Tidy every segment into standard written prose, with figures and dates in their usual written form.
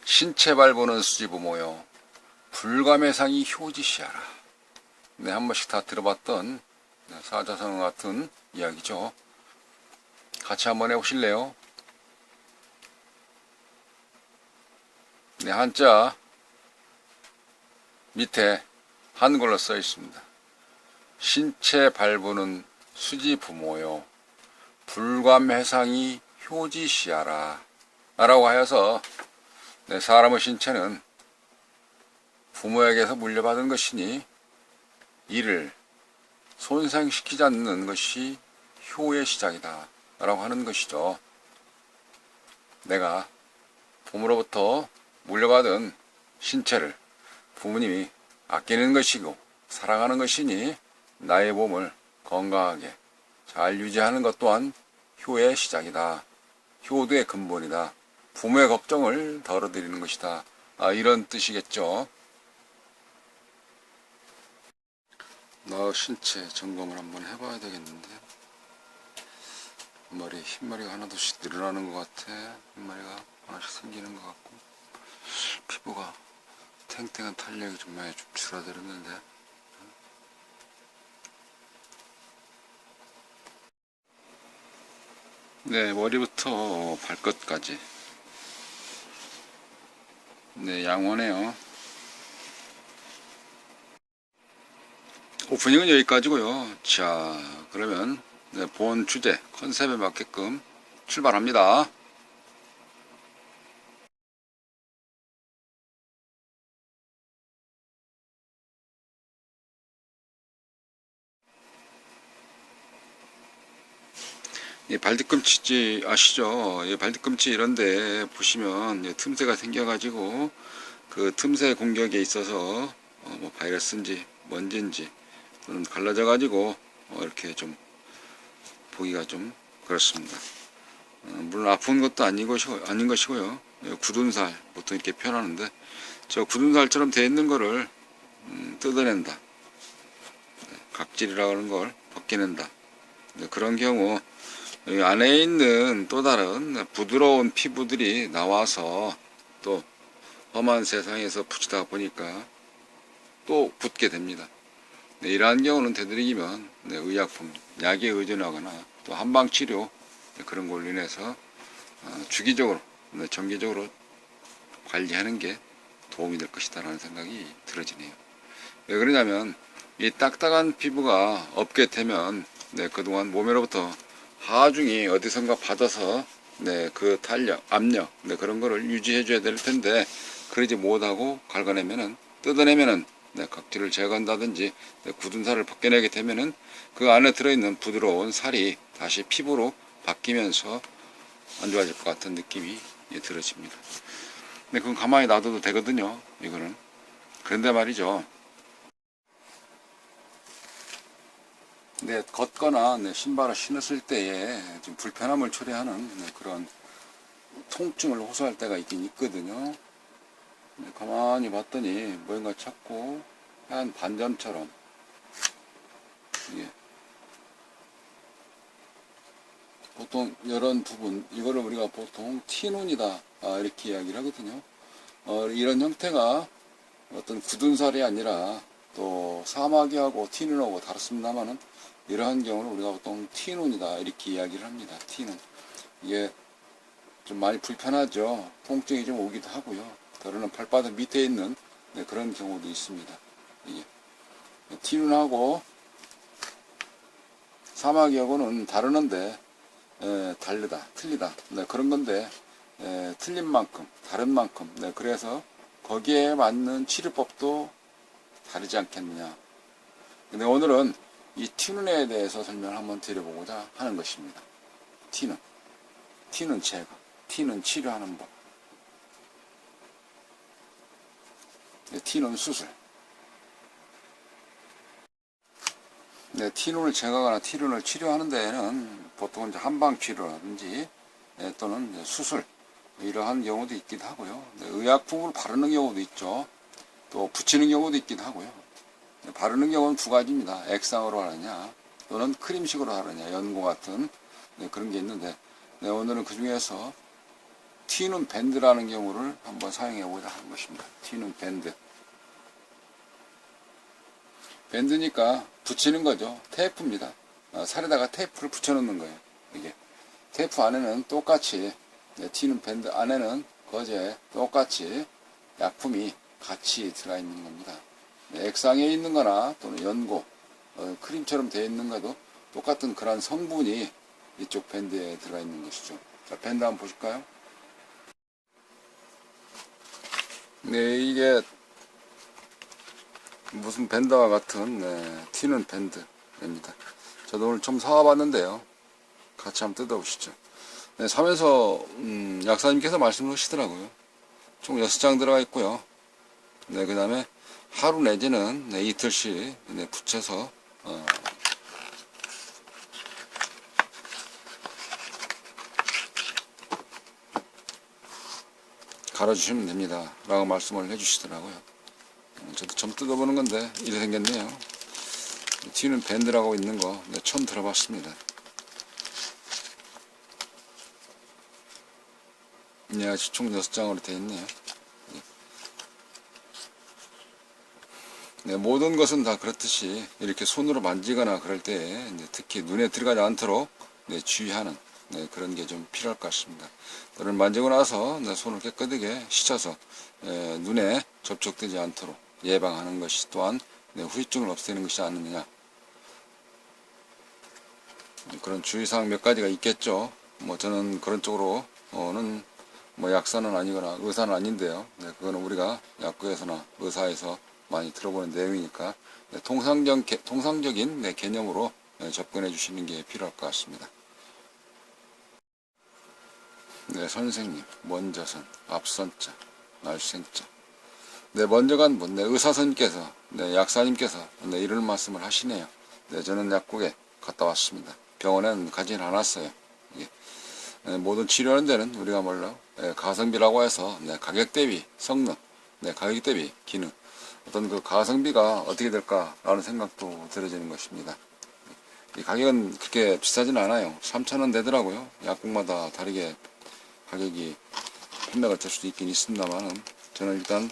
신체 발부는 수지부모여 불감해상이 효지시하라. 네, 한 번씩 다 들어봤던 사자성어 같은 이야기죠. 같이 한번 해보실래요? 네, 한자 밑에 한글로 써 있습니다. 신체 발부는 수지부모여 불감해상이 효지시하라 라고 하여서 사람의 신체는 부모에게서 물려받은 것이니 이를 손상시키지 않는 것이 효의 시작이다 라고 하는 것이죠. 내가 부모로부터 물려받은 신체를 부모님이 아끼는 것이고 사랑하는 것이니 나의 몸을 건강하게 잘 유지하는 것 또한 효의 시작이다. 효도의 근본이다. 부모의 걱정을 덜어드리는 것이다. 이런 뜻이겠죠. 나 신체 점검을 한번 해봐야 되겠는데 흰머리가 하나둘씩 늘어나는 것 같아. 흰머리가 하나씩 생기는 것 같고 피부가 탱탱한 탄력이 좀 많이 줄어들었는데 네, 머리부터 발끝까지 네, 양호하네요. 오프닝은 여기까지고요. 자, 그러면 본 주제 컨셉에 맞게끔 출발합니다. 이 발뒤꿈치 아시죠? 이 발뒤꿈치 이런데 보시면 틈새가 생겨가지고 그 틈새 공격에 있어서 뭐 바이러스인지 먼지인지 또는 갈라져가지고 이렇게 좀 보기가 좀 그렇습니다. 물론 아픈 것도 아닌 것이고요. 굳은 살 보통 이렇게 표현하는데 저 굳은 살처럼 되어 있는 거를 뜯어낸다. 각질이라고 하는 걸 벗겨낸다. 그런 경우 안에 있는 또 다른 부드러운 피부들이 나와서 또 험한 세상에서 붙이다 보니까 또 붙게 됩니다. 이러한 경우는 되도록이면 의약품, 약에 의존하거나 또 한방치료 그런 걸로 인해서 주기적으로, 정기적으로 관리하는 게 도움이 될 것이다 라는 생각이 들어지네요. 왜 그러냐면 이 딱딱한 피부가 없게 되면 그동안 몸으로부터 하중이 어디선가 받아서 그 탄력, 압력 그런 거를 유지해 줘야 될 텐데 그러지 못하고 뜯어내면은 각질을 제거한다든지 굳은 살을 벗겨내게 되면은 그 안에 들어있는 부드러운 살이 다시 피부로 바뀌면서 안 좋아질 것 같은 느낌이 들어집니다. 근데 그건 가만히 놔둬도 되거든요. 이거는. 그런데 말이죠. 걷거나 신발을 신었을 때에 좀 불편함을 초래하는 그런 통증을 호소할 때가 있긴 있거든요. 가만히 봤더니 뭔가 자꾸 하얀 반점처럼 보통 이런 부분 이거를 우리가 보통 티눈이다 이렇게 이야기를 하거든요. 이런 형태가 어떤 굳은 살이 아니라 또 사마귀하고 티눈하고 다릅니다만은 이러한 경우는 우리가 보통 티눈이다 이렇게 이야기를 합니다. 티눈 이게 좀 많이 불편하죠. 통증이 좀 오기도 하고요. 때로는 발바닥 밑에 있는 그런 경우도 있습니다. 티눈하고 사마귀하고는 다르는데 틀리다 그런 건데 틀린 만큼 다른 만큼 그래서 거기에 맞는 치료법도 다르지 않겠느냐. 근데 오늘은 이 티눈에 대해서 설명을 한번 드려보고자 하는 것입니다. 티눈 제거, 티눈 치료하는 법, 티눈 수술. 티눈을 제거하거나 티눈을 치료하는 데에는 보통 이제 한방 치료라든지 또는 수술 이러한 경우도 있기도 하고요. 의약품을 바르는 경우도 있죠. 또 붙이는 경우도 있기도 하고요. 바르는 경우는 두 가지입니다. 액상으로 하느냐 또는 크림식으로 하느냐 연고 같은 그런 게 있는데 오늘은 그 중에서 튀는 밴드라는 경우를 한번 사용해 보자 하는 것입니다. 튀는 밴드. 밴드니까 붙이는 거죠. 테이프입니다. 살에다가 테이프를 붙여 놓는 거예요. 이게 테이프 안에는 똑같이 튀는 밴드 안에는 거제 똑같이 약품이 같이 들어가 있는 겁니다. 액상에 있는 거나 또는 연고 크림처럼 되어 있는 것도 똑같은 그런 성분이 이쪽 밴드에 들어가 있는 것이죠. 자, 밴드 한번 보실까요? 네, 이게 무슨 밴드와 같은 튀는 밴드입니다. 저도 오늘 좀 사와봤는데요. 같이 한번 뜯어보시죠. 네, 사면서 약사님께서 말씀하시더라고요. 총 6장 들어가 있고요. 네, 그 다음에 하루 내지는 이틀씩 붙여서 갈아주시면 됩니다 라고 말씀을 해주시더라고요. 저도 처음 뜯어보는 건데 이래 생겼네요. 튀는 밴드라고 있는 거 처음 들어봤습니다. 네, 총 6장으로 되어 있네요. 네, 모든 것은 다 그렇듯이 이렇게 손으로 만지거나 그럴 때 특히 눈에 들어가지 않도록 주의하는 그런 게 좀 필요할 것 같습니다. 또는 만지고 나서 손을 깨끗하게 씻어서 눈에 접촉되지 않도록 예방하는 것이 또한 후유증을 없애는 것이 아니느냐, 그런 주의사항 몇 가지가 있겠죠. 뭐 저는 그런 쪽으로는 뭐 약사는 아니거나 의사는 아닌데요. 그거는 우리가 약국에서나 의사에서 많이 들어보는 내용이니까 통상적인 개념으로 접근해 주시는 게 필요할 것 같습니다. 네, 선생님, 먼저선, 앞선자, 날생자. 네, 먼저 간 분, 의사선님께서, 약사님께서, 이런 말씀을 하시네요. 네, 저는 약국에 갔다 왔습니다. 병원에는 가진 않았어요. 모든 치료하는 데는 우리가 몰라 가성비라고 해서 가격 대비 성능, 가격 대비 기능, 어떤 그 가성비가 어떻게 될까라는 생각도 들어지는 것입니다. 이 가격은 그렇게 비싸진 않아요. 3,000원 되더라고요. 약국마다 다르게 가격이 판매가 될 수도 있긴 있습니다만 저는 일단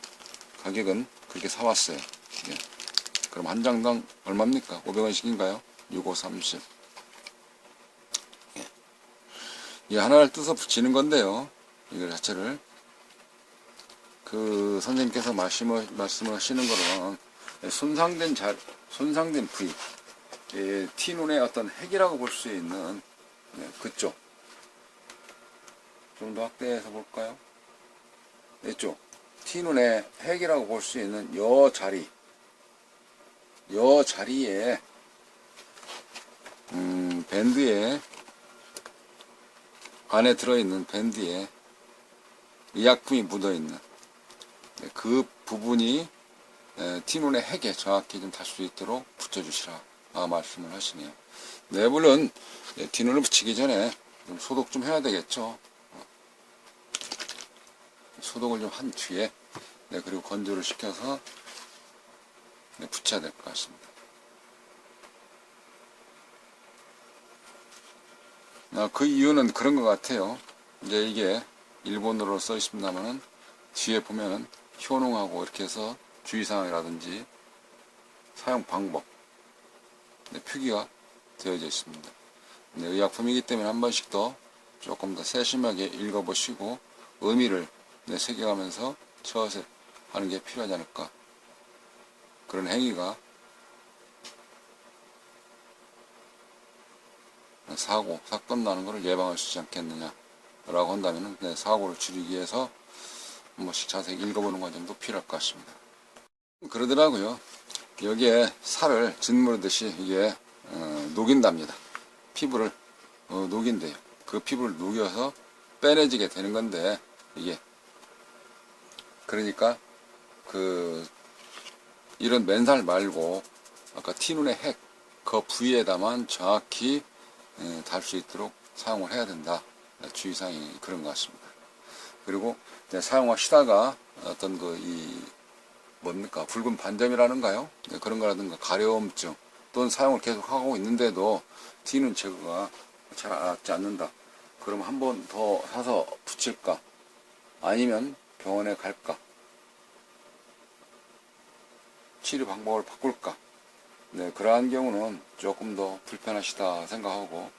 가격은 그렇게 사왔어요. 그럼 한 장당 얼마입니까? 500원씩인가요? 6530. 이 하나를 뜯어 붙이는 건데요. 이거 자체를 그 선생님께서 말씀을 하시는 거는 손상된 부위, T눈의 어떤 핵이라고 볼 수 있는 그쪽 좀 더 확대해서 볼까요? 이쪽 T눈의 핵이라고 볼 수 있는 요 자리에 밴드에 안에 들어있는 밴드에 의약품이 묻어있는 그 부분이 T눈의 핵에 정확히 좀 닿을 수 있도록 붙여주시라 말씀을 하시네요. 네, 물론 T눈을 붙이기 전에 좀 소독 좀 해야 되겠죠. 소독을 좀 한 뒤에 그리고 건조를 시켜서 붙여야 될 것 같습니다. 그 이유는 그런 것 같아요. 이제 이게 일본어로 써 있습니다만은 뒤에 보면은 효능하고 이렇게 해서 주의사항이라든지 사용 방법 표기가 되어져 있습니다. 의약품이기 때문에 한 번씩 더 조금 더 세심하게 읽어보시고 의미를 새겨가면서 처세하는 게 필요하지 않을까. 그런 행위가 사건 나는 것을 예방할 수 있지 않겠느냐 라고 한다면 사고를 줄이기 위해서 한 번씩 자세히 읽어보는 과정도 필요할 것 같습니다. 그러더라고요. 여기에 살을 짓무르듯이 이게 녹인답니다. 피부를 녹인대요. 그 피부를 녹여서 빼내지게 되는 건데 이게 그러니까 이런 맨살 말고 아까 T눈의 핵 그 부위에다만 정확히 닿을 수 있도록 사용을 해야 된다. 주의사항이 그런 것 같습니다. 그리고 사용하시다가 어떤 뭡니까 붉은 반점이라는가요? 그런 거라든가 가려움증 또는 사용을 계속 하고 있는데도 T눈 제거가 잘 낫지 않는다. 그럼 한 번 더 사서 붙일까? 아니면 병원에 갈까, 치료 방법을 바꿀까. 네, 그러한 경우는 조금 더 불편하시다 생각하고,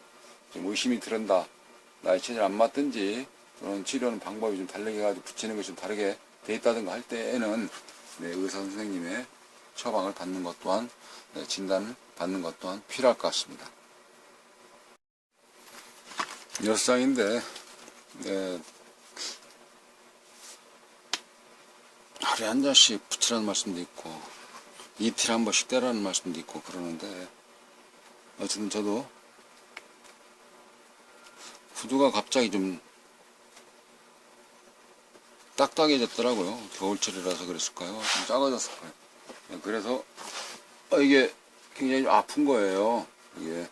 좀 의심이 들은다, 나의 체질 안 맞든지 또는 치료는 방법이 좀 다르게 해가지고 붙이는 것이 좀 다르게 돼 있다든가 할 때에는 네, 의사 선생님의 처방을 받는 것 또한, 네, 진단을 받는 것 또한 필요할 것 같습니다. 6장인데 네, 하루에 한 잔씩 붙이라는 말씀도 있고 이틀에 한 번씩 떼라는 말씀도 있고 그러는데, 어쨌든 저도 구두가 갑자기 좀 딱딱해졌더라고요. 겨울철이라서 그랬을까요? 좀 작아졌을까요? 그래서 이게 굉장히 아픈 거예요. 이게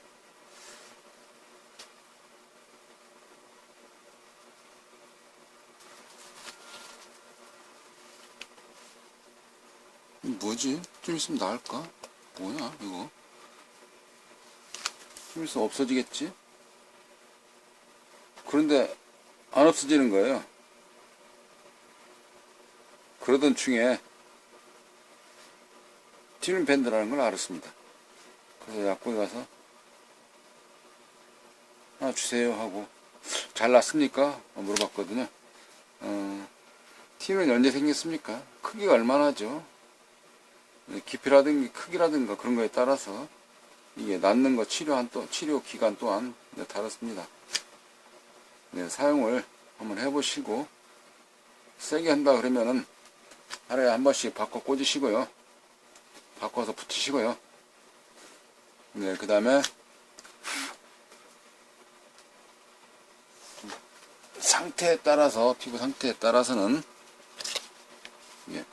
뭐지? 좀 있으면 나을까? 뭐냐 이거? 좀 있으면 없어지겠지? 그런데 안 없어지는 거예요. 그러던 중에 티눈 밴드라는 걸 알았습니다. 그래서 약국에 가서 하나 주세요 하고, 잘 났습니까? 물어봤거든요. 티눈이 언제 생겼습니까? 크기가 얼마나죠? 깊이라든가 크기라든가 그런 거에 따라서 이게 낫는 거 치료 기간 또한 다릅니다. 네, 사용을 한번 해보시고 세게 한다 그러면은 하루에 한 번씩 바꿔 꽂으시고요. 바꿔서 붙이시고요. 네, 그 다음에 상태에 따라서, 피부 상태에 따라서는 예,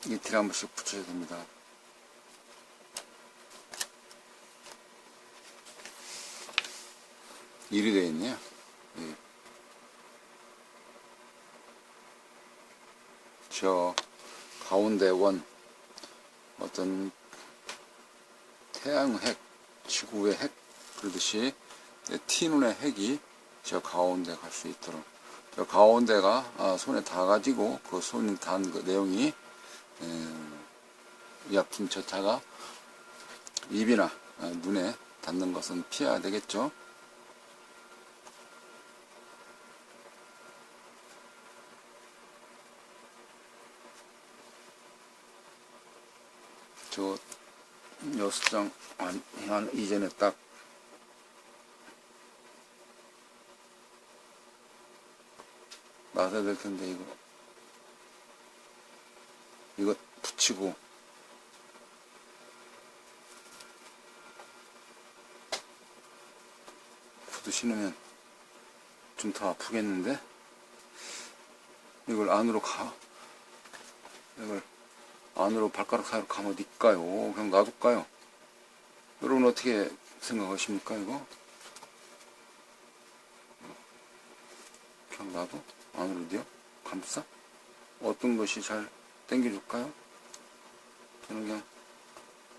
이틀에 한 번씩 붙여야 됩니다. 일이 되어 있네요. 예. 저 가운데 원, 어떤 태양 핵, 지구의 핵 그러듯이 T눈의 핵이 저 가운데 갈 수 있도록, 저 가운데가 손에 닿아가지고 그 손에 닿은 그 내용이 의약품 저차가 입이나 눈에 닿는 것은 피해야 되겠죠. 저 6장 한 이전에 딱 놔둬야 될 텐데, 이거 붙이고 구두 신으면 좀 더 아프겠는데, 이걸 안으로 발가락 사이로 감아둘까요? 그냥 놔둘까요? 여러분 어떻게 생각하십니까? 이거 그냥 놔둬? 안으로요? 감싸? 어떤 것이 잘 당겨줄까요? 저는 그냥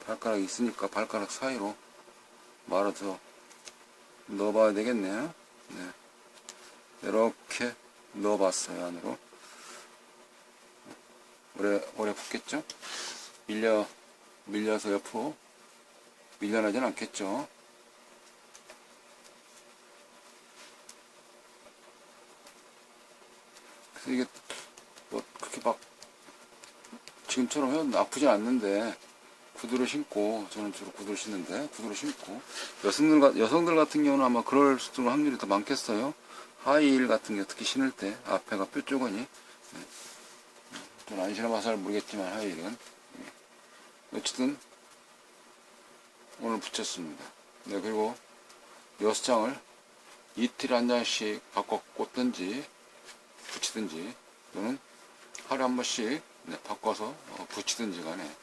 발가락이 있으니까 발가락 사이로 말아서 넣어봐야 되겠네요. 네. 이렇게 넣어봤어요. 안으로. 오래 붙겠죠? 밀려서 옆으로 밀려나진 않겠죠? 그래서 이게 뭐 그렇게 막 지금처럼 해도 아프진 않는데, 구두를 신고, 저는 주로 구두를 신는데 구두를 신고, 여성들 같은 경우는 아마 그럴 수도 확률이 더 많겠어요. 하이힐 같은 게 특히 신을 때 앞에가 뾰족하니, 좀 안 신어봐서 잘 모르겠지만 하이힐은 어쨌든 오늘 붙였습니다. 네, 그리고 6장을 이틀에 한 장씩 바꿔 꽂든지 붙이든지, 또는 하루에 한 번씩 바꿔서 붙이든지 간에,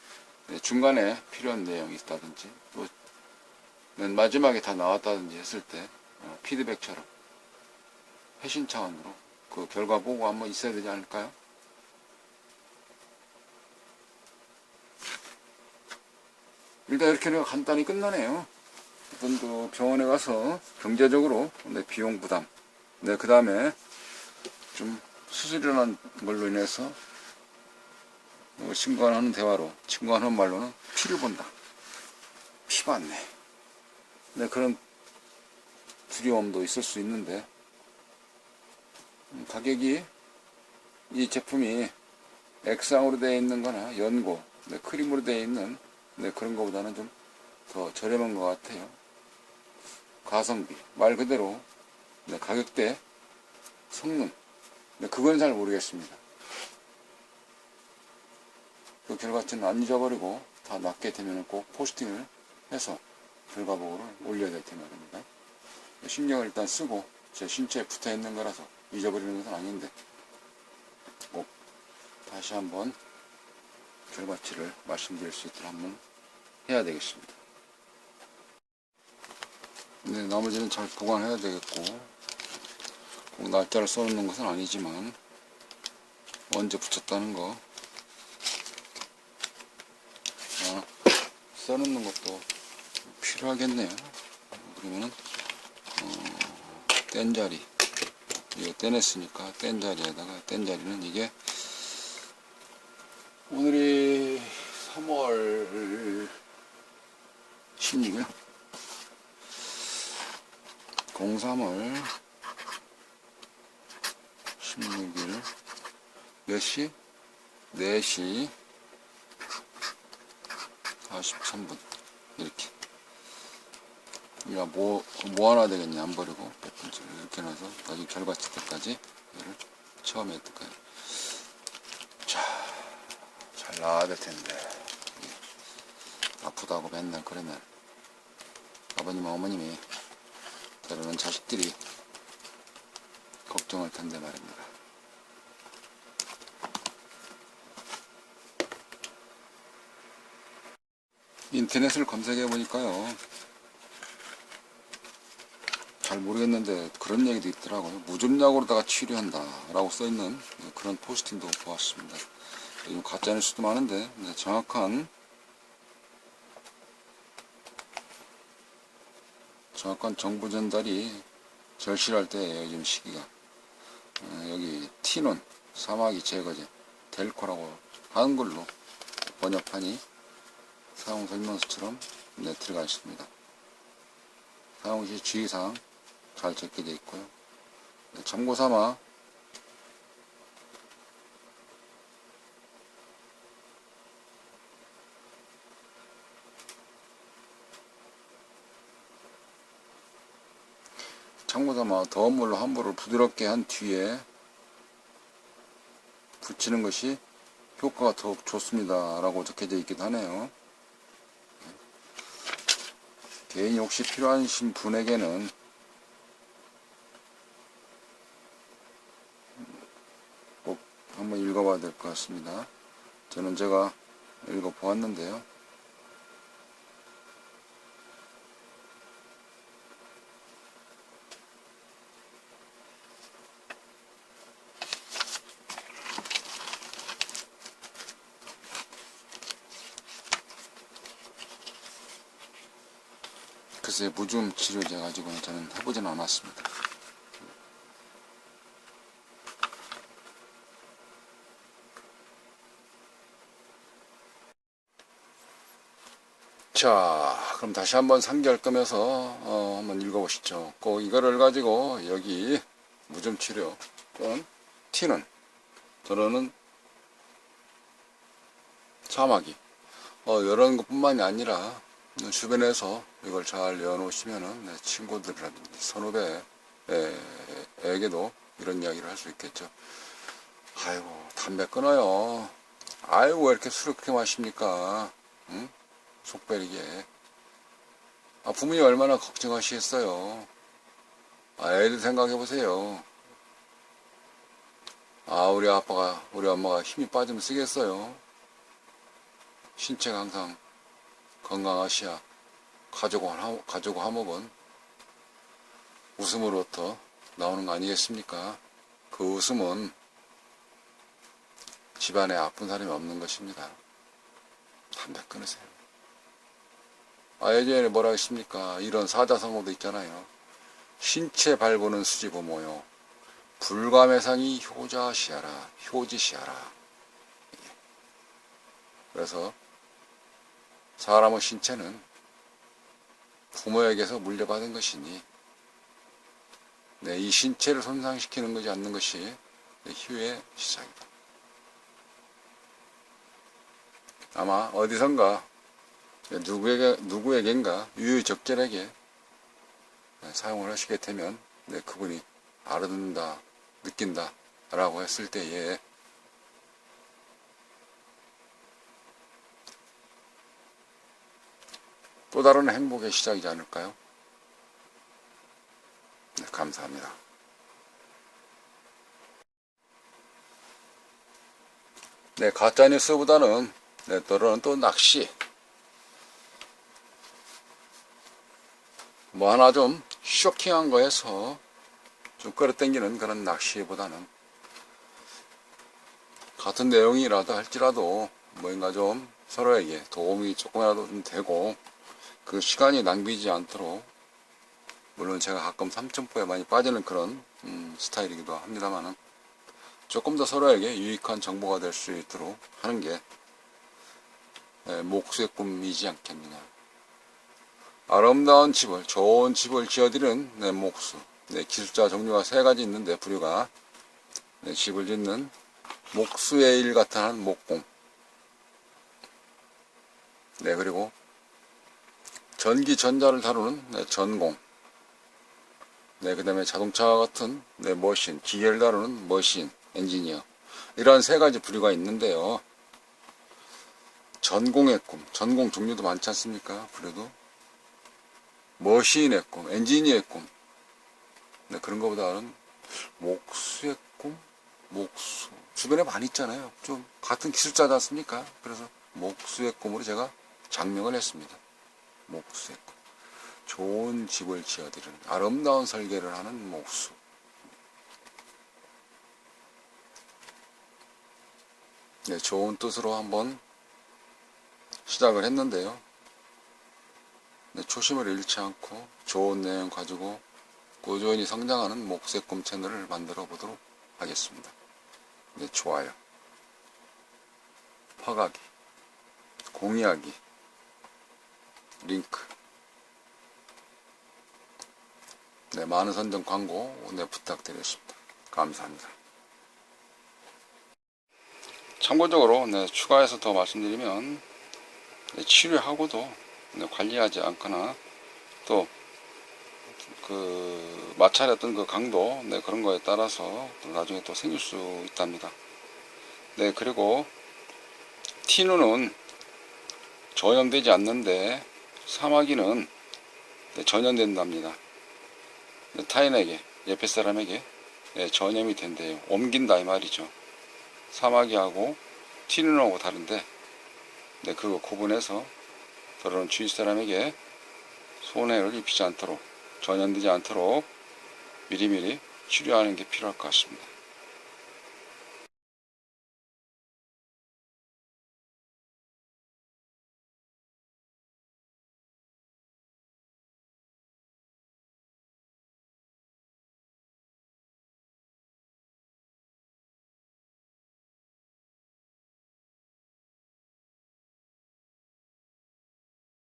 중간에 필요한 내용이 있다든지, 또 맨 마지막에 다 나왔다든지 했을 때 피드백처럼 회신 차원으로 그 결과 보고 한번 있어야 되지 않을까요? 일단 이렇게 내가 간단히 끝나네요. 이분도 병원에 가서 경제적으로 비용 부담, 그 다음에 좀 수술이라는 걸로 인해서 친구가 하는 대화로, 친구가 하는 말로는 피를 본다, 피 봤네, 그런 두려움도 있을 수 있는데, 가격이 이 제품이 액상으로 되어 있는 거나 연고, 크림으로 되어 있는 그런 거보다는 좀 더 저렴한 것 같아요. 가성비, 말 그대로 가격대, 성능, 그건 잘 모르겠습니다. 그 결과치는 안 잊어버리고 다 낫게 되면 꼭 포스팅을 해서 결과 보고를 올려야 될 텐데 말입니다. 신경을 일단 쓰고 제 신체에 붙어 있는 거라서 잊어버리는 것은 아닌데 꼭 다시 한번 결과치를 말씀드릴 수 있도록 한번 해야 되겠습니다. 나머지는 잘 보관해야 되겠고, 꼭 날짜를 써놓는 것은 아니지만 언제 붙였다는 거 써놓는 것도 필요하겠네요. 그러면은 뗀자리, 이거 떼냈으니까 뗀자리에다가, 뗀자리는 이게 오늘이 3월 16일 03월 16일 몇 시? 4시 43분 이렇게. 야, 뭐 하나 되겠냐, 안 버리고 몇 분째 이렇게 놔서 나중에 결과치 때까지 얘를 처음에 했을까요? 자, 잘 나와야 될 텐데. 아프다고 맨날 그러면 아버님 어머님이 때로는 자식들이 걱정할 텐데 말입니다. 인터넷을 검색해 보니까요, 잘 모르겠는데 그런 얘기도 있더라고요. 무좀약으로다가 치료한다 라고 써있는 그런 포스팅도 보았습니다. 요즘 가짜뉴스도 많은데 정확한 정보 전달이 절실할 때예요, 요즘 시기가. 여기 티논 사마귀 제거제 델코라고 한글로 번역판이 사용 설명서처럼 들어가 있습니다. 사용 시 주의사항 잘 적게 되어 있고요. 참고삼아 더운 물로 함부로 부드럽게 한 뒤에 붙이는 것이 효과가 더욱 좋습니다 라고 적혀져 있기도 하네요. 개인이 혹시 필요하신 분에게는 꼭 한번 읽어봐야 될 것 같습니다. 저는 제가 읽어보았는데요. 글쎄, 무좀 치료제 가지고는 저는 해보지는 않았습니다. 자, 그럼 다시 한번 상기할거면서 한번 읽어보시죠. 꼭 이거를 가지고 여기 무좀 치료 또는 티는 저는 사마귀 이런 것뿐만이 아니라 주변에서 이걸 잘 외워놓으시면은 친구들이라든지 선후배에게도 이런 이야기를 할 수 있겠죠. 아이고, 담배 끊어요. 아이고, 왜 이렇게 술을 그렇게 마십니까? 응? 속 베리게. 부모님 얼마나 걱정하시겠어요. 애들 생각해보세요. 우리 엄마가 힘이 빠지면 쓰겠어요. 신체가 항상 건강하시야 가족 화목은 웃음으로부터 나오는 거 아니겠습니까? 그 웃음은 집안에 아픈 사람이 없는 것입니다. 담배 끊으세요. 예전에 뭐라 했습니까? 이런 사자성어도 있잖아요. 신체 발보는 수지부모요. 불감해상이 효자시하라, 효지시하라. 그래서 사람의 신체는 부모에게서 물려받은 것이니 이 신체를 손상시키는 것이 않는 것이 희후의 시작이다. 아마 어디선가 누구에겐가 유유적절하게 사용을 하시게 되면 그분이 알아듣는다, 느낀다 라고 했을 때에 또 다른 행복의 시작이지 않을까요? 감사합니다. 가짜뉴스보다는 때로는 또 낚시 뭐 하나 좀 쇼킹한 거에서 좀 끌어당기는 그런 낚시보다는 같은 내용이라도 할지라도 뭔가 좀 서로에게 도움이 조금이라도 좀 되고 그 시간이 낭비지 않도록, 물론 제가 가끔 삼천포에 많이 빠지는 그런 스타일이기도 합니다만은 조금 더 서로에게 유익한 정보가 될 수 있도록 하는 게 목수의 꿈이지 않겠느냐. 아름다운 집을, 좋은 집을 지어드리는 목수. 기술자 종류가 3가지 있는데 부류가 집을 짓는 목수의 일 같은 한 목공. 그리고 전기 전자를 다루는 전공. 그 다음에 자동차 같은 머신, 기계를 다루는 머신, 엔지니어. 이러한 3가지 부류가 있는데요. 전공의 꿈, 전공 종류도 많지 않습니까? 그래도 머신의 꿈, 엔지니어의 꿈. 그런 것보다는 목수의 꿈? 목수. 주변에 많이 있잖아요. 좀 같은 기술자지 않습니까? 그래서 목수의 꿈으로 제가 장명을 했습니다. 목수의 꿈. 좋은 집을 지어드리는, 아름다운 설계를 하는 목수. 좋은 뜻으로 한번 시작을 했는데요. 초심을 잃지 않고 좋은 내용 가지고 꾸준히 성장하는 목수의 꿈 채널을 만들어 보도록 하겠습니다. 좋아요, 파가기, 공유하기, 링크, 많은 선정 광고 부탁드리겠습니다. 감사합니다. 참고적으로 추가해서 더 말씀드리면 치료하고도 관리하지 않거나 또 그 마찰했던 그 강도 그런 거에 따라서 나중에 또 생길 수 있답니다. 그리고 티누는 전염되지 않는데 사마귀는 전염된답니다. 타인에게, 옆에 사람에게 전염이 된대요. 옮긴다 이 말이죠. 사마귀하고 티누하고 다른데 그거 구분해서 더러운 주위 사람에게 손해를 입히지 않도록, 전염되지 않도록 미리미리 치료하는 게 필요할 것 같습니다.